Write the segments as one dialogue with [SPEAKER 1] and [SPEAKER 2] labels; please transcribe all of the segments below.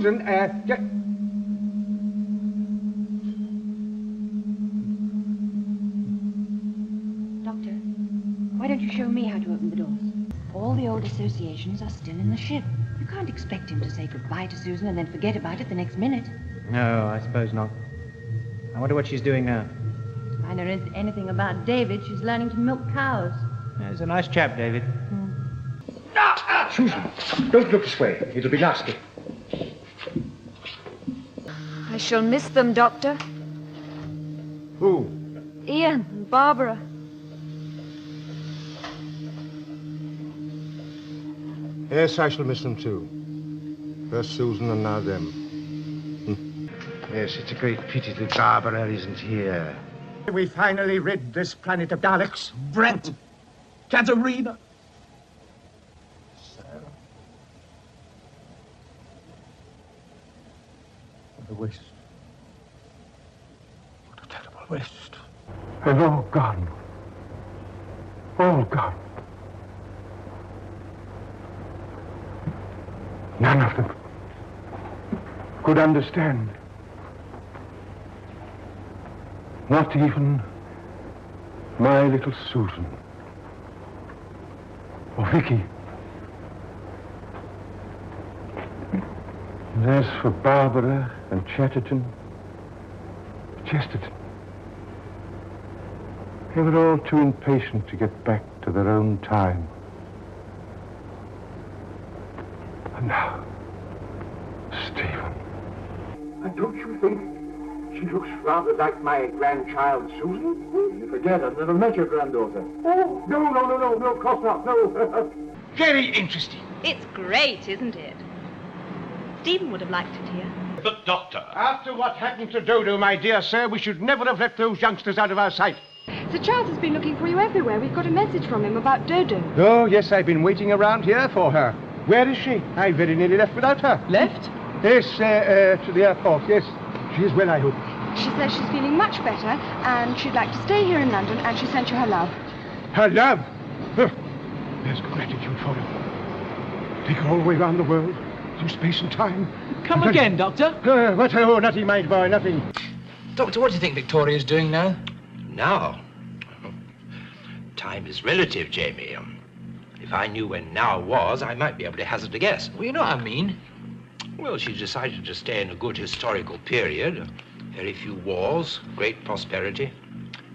[SPEAKER 1] Susan,
[SPEAKER 2] Doctor, why don't you show me how to open the doors? All the old associations are still in the ship. You can't expect him to say goodbye to Susan and then forget about it the next minute.
[SPEAKER 3] No, I suppose not. I wonder what she's doing now.
[SPEAKER 2] If I know anything about David, she's learning to milk cows.
[SPEAKER 3] Yeah, he's a nice chap, David.
[SPEAKER 1] Susan, don't look this way. It'll be nasty.
[SPEAKER 4] I shall miss them, Doctor.
[SPEAKER 1] Who?
[SPEAKER 4] Ian and Barbara.
[SPEAKER 1] Yes, I shall miss them too. First Susan and now them. Yes, it's a great pity that Barbara isn't here.
[SPEAKER 5] We finally rid this planet of Daleks. Brett, Katerina. Sarah. What a waste. What a terrible waste.
[SPEAKER 1] And all gone. All gone. None of them could understand. Not even my little Susan. Or Vicky. And as for Barbara and Chesterton, they were all too impatient to get back to their own time. And now, Stephen. And don't you think she looks rather like my grandchild, Susan? You forget, I've never met your granddaughter. Oh, no, of course not, no. Very interesting.
[SPEAKER 6] It's great, isn't it? Stephen would have liked it here.
[SPEAKER 7] But, Doctor...
[SPEAKER 1] After what happened to Dodo, my dear sir, we should never have left those youngsters out of our sight.
[SPEAKER 4] Sir Charles has been looking for you everywhere. We've got a message from him about Dodo.
[SPEAKER 1] Oh, yes, I've been waiting around here for her. Where is she? I very nearly left without her.
[SPEAKER 3] Left?
[SPEAKER 1] Yes, to the airport, yes. She is well, I hope.
[SPEAKER 4] She says she's feeling much better and she'd like to stay here in London, and she sent you her love.
[SPEAKER 1] Her love? Huh. There's gratitude for it. Take her all the way around the world, through space and time.
[SPEAKER 3] Come again, Doctor.
[SPEAKER 1] What? Oh, nothing, my boy, nothing.
[SPEAKER 3] Doctor, what do you think Victoria's doing now?
[SPEAKER 7] Now? Time is relative, Jamie. If I knew when now was, I might be able to hazard a guess.
[SPEAKER 3] Well, you know what I mean.
[SPEAKER 7] Well, she's decided to stay in a good historical period. Very few wars, great prosperity.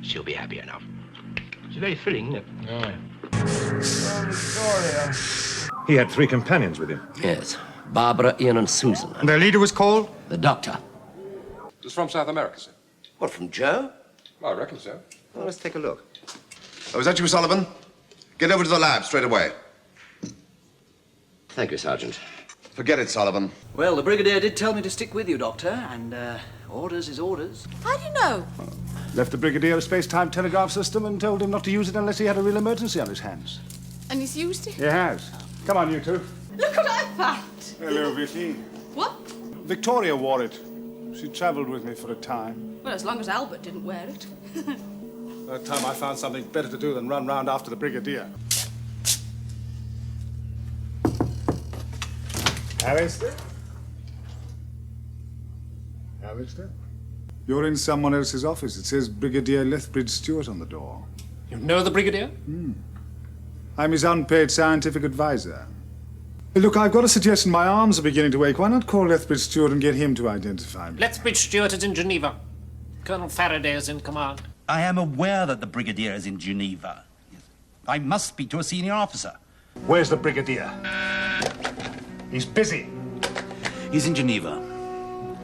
[SPEAKER 7] She'll be happy enough. It's very thrilling, isn't it?
[SPEAKER 3] Oh.
[SPEAKER 8] Victoria. He had 3 companions with him.
[SPEAKER 9] Yes. Barbara, Ian, and Susan.
[SPEAKER 1] And their leader was called?
[SPEAKER 9] The Doctor.
[SPEAKER 10] It was from South America, sir.
[SPEAKER 9] What, from Joe?
[SPEAKER 10] Well, I reckon so.
[SPEAKER 9] Well, let's take a look.
[SPEAKER 10] Oh, is that you, Sullivan? Get over to the lab straight away.
[SPEAKER 9] Thank you, Sergeant.
[SPEAKER 10] Forget it, Sullivan.
[SPEAKER 11] Well, the Brigadier did tell me to stick with you, Doctor, and orders is orders.
[SPEAKER 6] How do you know?
[SPEAKER 5] Left the Brigadier a space-time telegraph system and told him not to use it unless he had a real emergency on his hands.
[SPEAKER 6] And he's used it?
[SPEAKER 5] He has. Come on, you two.
[SPEAKER 6] Look what I found!
[SPEAKER 5] Hello, Vicky.
[SPEAKER 6] What?
[SPEAKER 5] Victoria wore it. She travelled with me for a time.
[SPEAKER 6] Well, as long as Albert didn't wear it.
[SPEAKER 5] That time I found something better to do than run round after the Brigadier. Alistair? Alistair? You're in someone else's office. It says Brigadier Lethbridge Stewart on the door.
[SPEAKER 3] You know the Brigadier?
[SPEAKER 5] I'm his unpaid scientific advisor. Look, I've got a suggestion. My arms are beginning to ache. Why not call Lethbridge Stewart and get him to identify me?
[SPEAKER 3] Lethbridge Stewart is in Geneva. Colonel Faraday is in command.
[SPEAKER 12] I am aware that the Brigadier is in Geneva. I must speak to a senior officer.
[SPEAKER 5] Where's the Brigadier? He's busy.
[SPEAKER 12] He's in Geneva.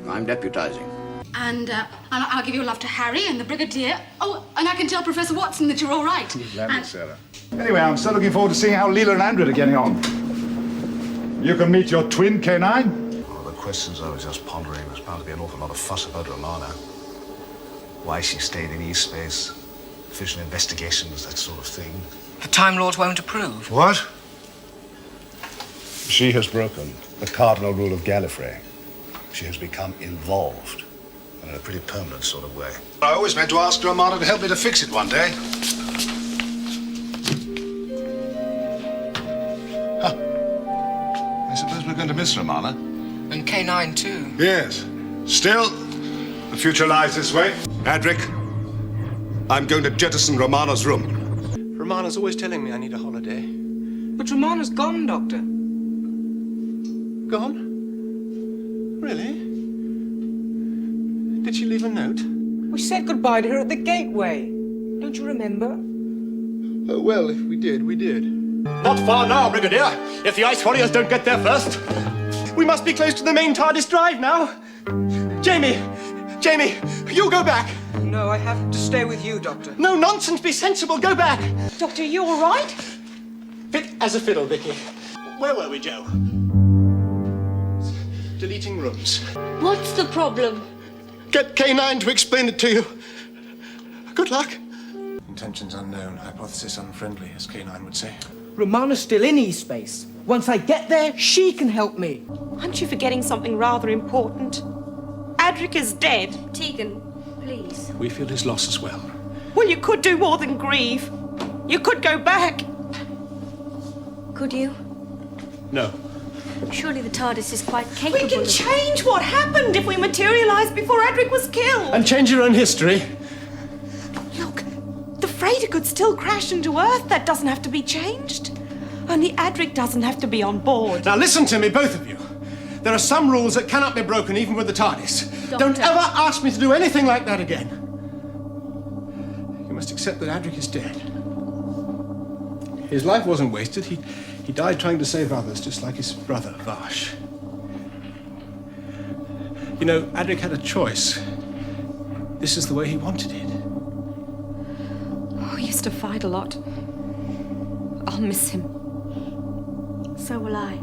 [SPEAKER 9] I'm deputizing.
[SPEAKER 6] And I'll give your love to Harry and the Brigadier. Oh, and I can tell Professor Watson that you're all right.
[SPEAKER 5] Lovely, Sarah. Anyway, I'm so looking forward to seeing how Leela and Andred are getting on. You can meet your twin, K9.
[SPEAKER 10] One of the questions I was just pondering, there's bound to be an awful lot of fuss about Romana. Why she stayed in East Space, official investigations, that sort of thing.
[SPEAKER 11] The Time Lords won't approve.
[SPEAKER 10] What? She has broken the cardinal rule of Gallifrey. She has become involved, and in a pretty permanent sort of way. I always meant to ask Romana to help me to fix it one day. Huh. I suppose we're going to miss Romana.
[SPEAKER 13] And K9 too.
[SPEAKER 10] Yes. Still, the future lies this way. Adric, I'm going to jettison Romana's room.
[SPEAKER 14] Romana's always telling me I need a holiday.
[SPEAKER 13] But Romana's gone, Doctor.
[SPEAKER 14] Gone? Really? Did she leave a note?
[SPEAKER 13] We said goodbye to her at the gateway. Don't you remember?
[SPEAKER 14] Oh, well, if we did, we did.
[SPEAKER 15] Not far now, Brigadier. If the Ice Warriors don't get there first.
[SPEAKER 14] We must be close to the main TARDIS drive now. Jamie, you go back.
[SPEAKER 13] No, I have to stay with you, Doctor.
[SPEAKER 14] No nonsense, be sensible, go back.
[SPEAKER 13] Doctor, you all right?
[SPEAKER 14] Fit as a fiddle, Vicky. Where were we, Joe? Deleting rooms.
[SPEAKER 16] What's the problem?
[SPEAKER 14] Get K9 to explain it to you. Good luck. Intentions unknown, hypothesis unfriendly, as K9 would say.
[SPEAKER 13] Romana's still in E-space. Once I get there, she can help me.
[SPEAKER 17] Aren't you forgetting something rather important? Adric is dead.
[SPEAKER 16] Tegan, please.
[SPEAKER 14] We feel his loss as well.
[SPEAKER 17] Well, you could do more than grieve. You could go back.
[SPEAKER 16] Could you?
[SPEAKER 14] No.
[SPEAKER 16] Surely the TARDIS is quite capable.
[SPEAKER 17] We can change what happened if we materialise before Adric was killed.
[SPEAKER 14] And change your own history.
[SPEAKER 17] Look, the freighter could still crash into Earth. That doesn't have to be changed. Only Adric doesn't have to be on board.
[SPEAKER 14] Now listen to me, both of you. There are some rules that cannot be broken even with the TARDIS.
[SPEAKER 16] Doctor.
[SPEAKER 14] Don't ever ask me to do anything like that again. You must accept that Adric is dead. His life wasn't wasted. He died trying to save others, just like his brother, Vash. You know, Adric had a choice. This is the way he wanted it.
[SPEAKER 17] Oh, he used to fight a lot. I'll miss him.
[SPEAKER 16] So will I.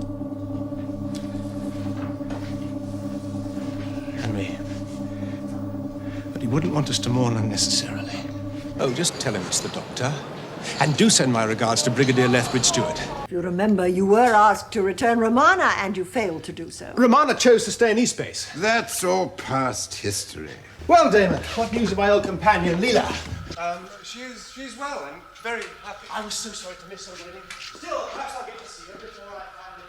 [SPEAKER 14] And me. But he wouldn't want us to mourn unnecessarily. Oh, just tell him it's the Doctor. And do send my regards to Brigadier Lethbridge-Stewart.
[SPEAKER 18] If you remember, you were asked to return Romana, and you failed to do so.
[SPEAKER 14] Romana chose to stay in E-space.
[SPEAKER 19] That's all past history.
[SPEAKER 14] Well, Damon, what news of my old companion, Leela?
[SPEAKER 15] She's well and very happy.
[SPEAKER 14] I was so sorry to miss her wedding. Still, perhaps I'll get to see her before I finally...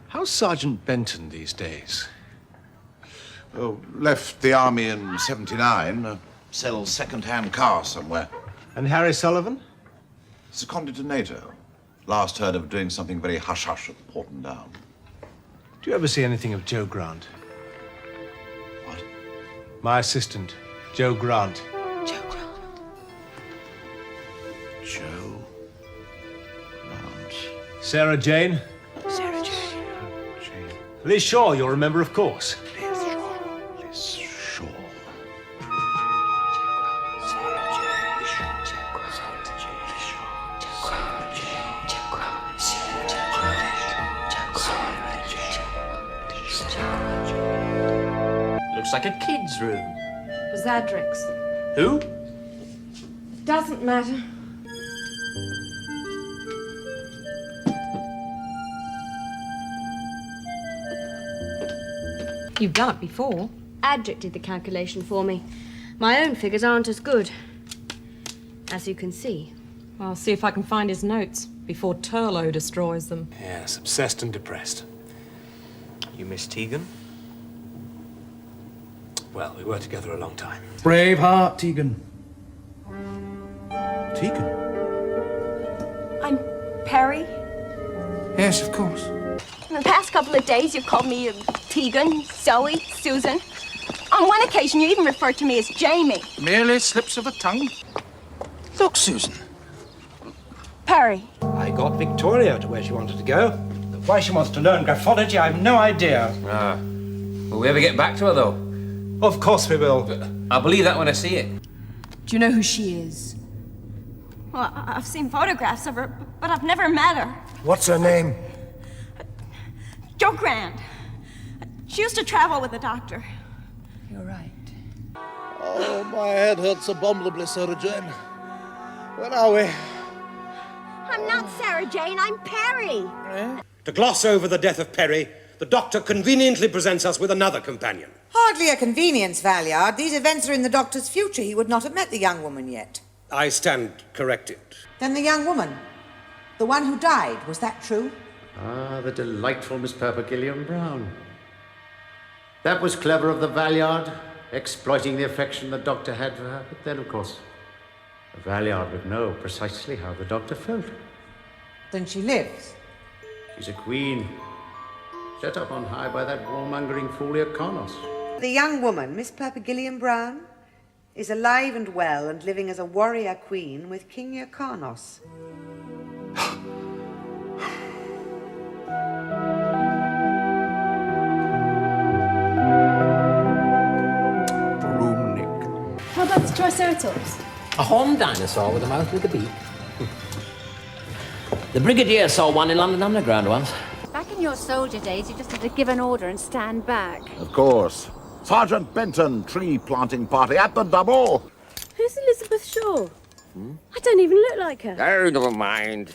[SPEAKER 14] How's Sergeant Benton these days?
[SPEAKER 19] Oh, left the army in '79. Sells second-hand cars somewhere.
[SPEAKER 14] And Harry Sullivan?
[SPEAKER 19] Seconded to NATO. Last heard of doing something very hush-hush at Porton Down.
[SPEAKER 14] Do you ever see anything of Joe Grant?
[SPEAKER 19] What?
[SPEAKER 14] My assistant, Joe Grant.
[SPEAKER 17] Joe Grant.
[SPEAKER 19] Joe Grant.
[SPEAKER 14] Sarah Jane?
[SPEAKER 17] Sarah Jane.
[SPEAKER 14] Liz Shaw, you'll remember, of course.
[SPEAKER 19] Liz Shaw.
[SPEAKER 7] Looks like a kid's room.
[SPEAKER 17] It was Adric's.
[SPEAKER 7] Who?
[SPEAKER 17] Doesn't matter.
[SPEAKER 2] You've done it before.
[SPEAKER 16] Adric did the calculation for me. My own figures aren't as good, as you can see.
[SPEAKER 2] I'll see if I can find his notes before Turlo destroys them.
[SPEAKER 14] Yes, obsessed and depressed.
[SPEAKER 15] You miss Tegan?
[SPEAKER 14] Well, we were together a long time.
[SPEAKER 20] Brave heart, Tegan.
[SPEAKER 14] Tegan?
[SPEAKER 17] I'm Perry.
[SPEAKER 20] Yes, of course.
[SPEAKER 17] In the past couple of days, you've called me Tegan, Zoe, Susan. On one occasion, you even referred to me as Jamie.
[SPEAKER 19] Merely slips of the tongue. Look, Susan.
[SPEAKER 17] Perry.
[SPEAKER 7] I got Victoria to where she wanted to go. Why she wants to learn graphology, I have no idea.
[SPEAKER 21] Ah. Will we ever get back to her, though?
[SPEAKER 14] Of course we will.
[SPEAKER 21] I'll believe that when I see it.
[SPEAKER 17] Do you know who she is? Well, I've seen photographs of her, but I've never met her.
[SPEAKER 14] What's her name?
[SPEAKER 17] Jo Grant. She used to travel with the doctor.
[SPEAKER 2] You're right.
[SPEAKER 22] Oh, my head hurts abominably, Sarah Jane. Where are we?
[SPEAKER 18] I'm not Sarah Jane, I'm Perry.
[SPEAKER 15] To gloss over the death of Perry, the Doctor conveniently presents us with another companion.
[SPEAKER 23] Hardly a convenience, Valliard. These events are in the Doctor's future. He would not have met the young woman yet.
[SPEAKER 15] I stand corrected.
[SPEAKER 23] Then the young woman, the one who died, was that true?
[SPEAKER 1] Ah, the delightful Miss Gilliam Brown. That was clever of the Valeyard, exploiting the affection the Doctor had for her. But then, of course, the Valeyard would know precisely how the Doctor felt.
[SPEAKER 23] Then she lives.
[SPEAKER 1] She's a queen, set up on high by that warmongering fool Earconos.
[SPEAKER 23] The young woman, Miss Gilliam Brown, is alive and well and living as a warrior queen with King Earconos.
[SPEAKER 4] How about the Triceratops?
[SPEAKER 9] A horned dinosaur with a mouth with a beak. The Brigadier saw one in London Underground once.
[SPEAKER 8] Back in your soldier days, you just had to give an order and stand back.
[SPEAKER 19] Of course. Sergeant Benton, tree planting party at the double.
[SPEAKER 16] Who's Elizabeth Shaw? I don't even look like her.
[SPEAKER 9] Oh, never mind.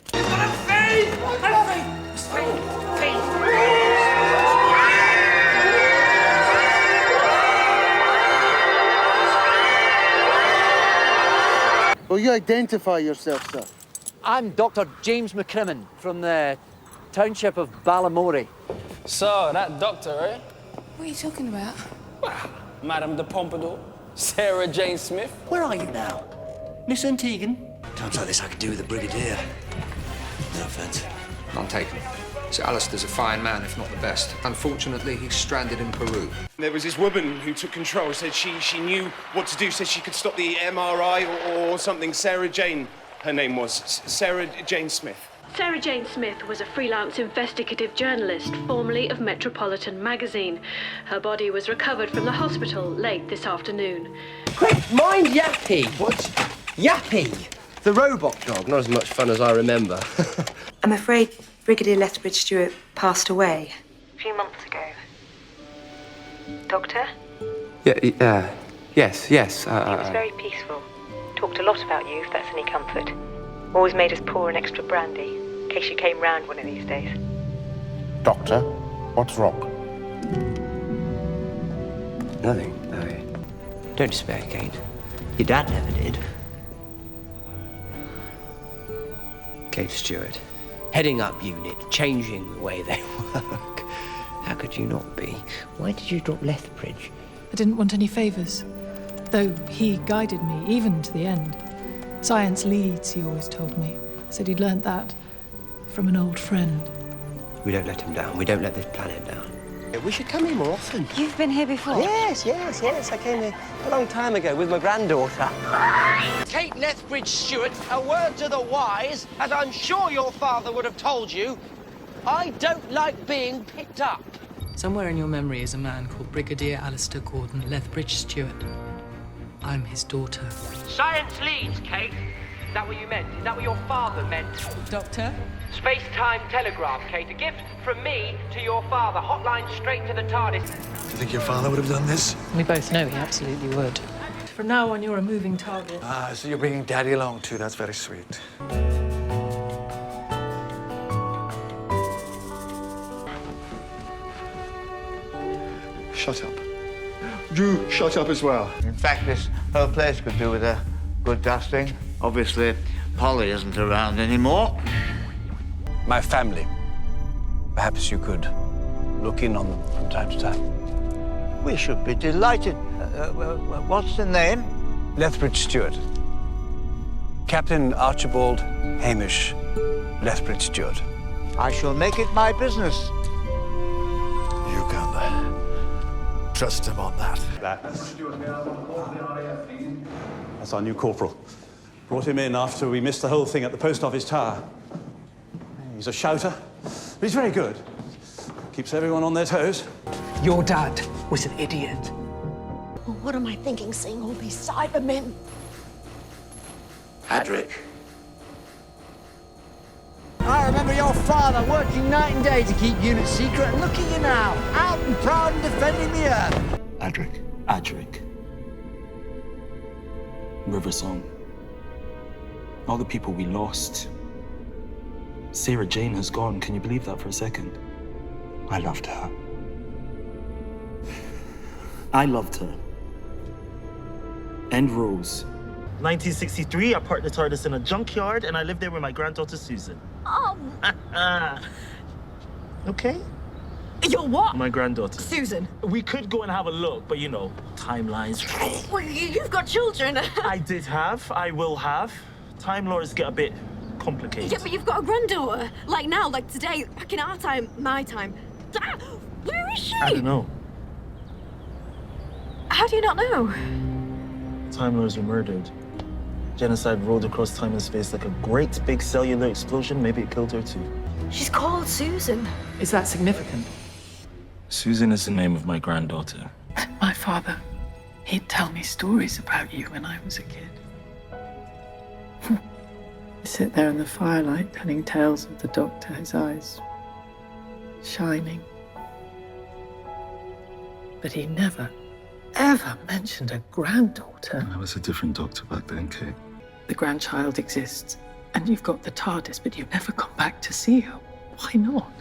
[SPEAKER 22] Will you identify yourself, sir?
[SPEAKER 11] I'm Dr. James McCrimmon from the township of Balamory.
[SPEAKER 24] So, that doctor, eh?
[SPEAKER 6] What are you talking about?
[SPEAKER 24] Madame de Pompadour, Sarah Jane Smith.
[SPEAKER 11] Where are you now? Miss Antigan?
[SPEAKER 25] Times like this I could do with the Brigadier. No offense.
[SPEAKER 7] None taken. Sir Alistair's a fine man, if not the best. Unfortunately, he's stranded in Peru.
[SPEAKER 15] There was this woman who took control, said she knew what to do, said she could stop the MRI or something. Sarah Jane, her name was. Sarah Jane Smith.
[SPEAKER 16] Sarah Jane Smith was a freelance investigative journalist, formerly of Metropolitan magazine. Her body was recovered from the hospital late this afternoon.
[SPEAKER 11] Quick, mind Yappy!
[SPEAKER 13] What? Yappy? The robot dog.
[SPEAKER 21] Not as much fun as I remember.
[SPEAKER 26] I'm afraid Brigadier Lethbridge Stewart passed away a few months ago. Doctor?
[SPEAKER 21] Yes.
[SPEAKER 26] He was very peaceful. Talked a lot about you, if that's any comfort. Always made us pour an extra brandy, in case you came round one of these days.
[SPEAKER 19] Doctor, what's wrong?
[SPEAKER 9] Nothing. No. Don't despair, Kate. Your dad never did. Kate Stewart. Heading up unit, changing the way they work. How could you not be? Why did you drop Lethbridge?
[SPEAKER 4] I didn't want any favours, though he guided me, even to the end. Science leads, he always told me. Said he'd learnt that from an old friend.
[SPEAKER 9] We don't let him down. We don't let this planet down.
[SPEAKER 11] We should come here more often.
[SPEAKER 26] You've been here before?
[SPEAKER 11] Yes. I came here a long time ago with my granddaughter. Kate Lethbridge Stewart, a word to the wise, as I'm sure your father would have told you. I don't like being picked up.
[SPEAKER 4] Somewhere in your memory is a man called Brigadier Alistair Gordon Lethbridge Stewart. I'm his daughter.
[SPEAKER 11] Science leads, Kate. Is that what you meant? Is that what your father meant?
[SPEAKER 4] Doctor?
[SPEAKER 11] Space-time telegraph, Kate. A gift from me to your father. Hotline straight to the TARDIS.
[SPEAKER 22] Do you think your father would have done this?
[SPEAKER 4] We both know he absolutely would. From now on, you're a moving target.
[SPEAKER 22] Ah, so you're bringing Daddy along too. That's very sweet.
[SPEAKER 5] Shut up. You shut up as well.
[SPEAKER 27] In fact, this whole place could do with a good dusting. Obviously, Polly isn't around anymore.
[SPEAKER 15] My family. Perhaps you could look in on them from time to time.
[SPEAKER 27] We should be delighted. What's the name?
[SPEAKER 15] Lethbridge Stewart. Captain Archibald Hamish Lethbridge Stewart.
[SPEAKER 27] I shall make it my business.
[SPEAKER 22] You can trust him on that.
[SPEAKER 14] That's our new corporal. Brought him in after we missed the whole thing at the post office tower. He's a shouter, but he's very good. Keeps everyone on their toes.
[SPEAKER 13] Your dad was an idiot.
[SPEAKER 28] Well, what am I thinking, seeing all these Cybermen?
[SPEAKER 27] Adric.
[SPEAKER 11] I remember your father working night and day to keep units secret, and look at you now, out and proud and defending the Earth.
[SPEAKER 29] Adric. River Song. All the people we lost. Sarah Jane has gone. Can you believe that for a second? I loved her. And Rose.
[SPEAKER 30] 1963, I parked the TARDIS in a junkyard, and I lived there with my granddaughter, Susan.
[SPEAKER 28] Oh!
[SPEAKER 30] Okay?
[SPEAKER 28] You're what?
[SPEAKER 30] My granddaughter.
[SPEAKER 28] Susan.
[SPEAKER 30] We could go and have a look, but you know, timelines.
[SPEAKER 28] Well, you've got children.
[SPEAKER 30] I did have, I will have. Time laws get a bit complicated.
[SPEAKER 28] Yeah, but you've got a granddaughter. Like now, like today, back in our time, my time. Ah, where is she?
[SPEAKER 30] I don't know.
[SPEAKER 28] How do you not know?
[SPEAKER 30] Time Lords were murdered. Genocide rolled across time and space like a great big cellular explosion. Maybe it killed her too.
[SPEAKER 28] She's called Susan.
[SPEAKER 13] Is that significant?
[SPEAKER 30] Susan is the name of my granddaughter.
[SPEAKER 4] My father, he'd tell me stories about you when I was a kid. He'd sit there in the firelight telling tales of the doctor, his eyes shining. But he never, ever mentioned a granddaughter.
[SPEAKER 30] I was a different doctor back then, Kate.
[SPEAKER 4] The grandchild exists, and you've got the TARDIS, but you never come back to see her. Why not?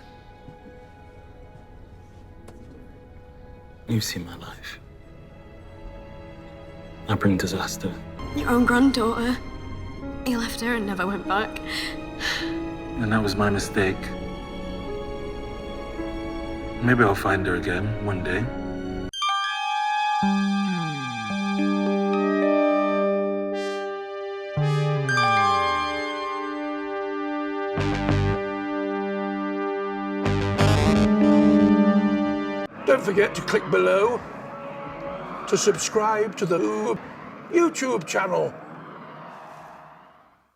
[SPEAKER 30] You've seen my life. I bring disaster.
[SPEAKER 28] Your own granddaughter. You left her and never went back.
[SPEAKER 30] And that was my mistake. Maybe I'll find her again one day.
[SPEAKER 1] Don't forget to click below to subscribe to the YouTube channel.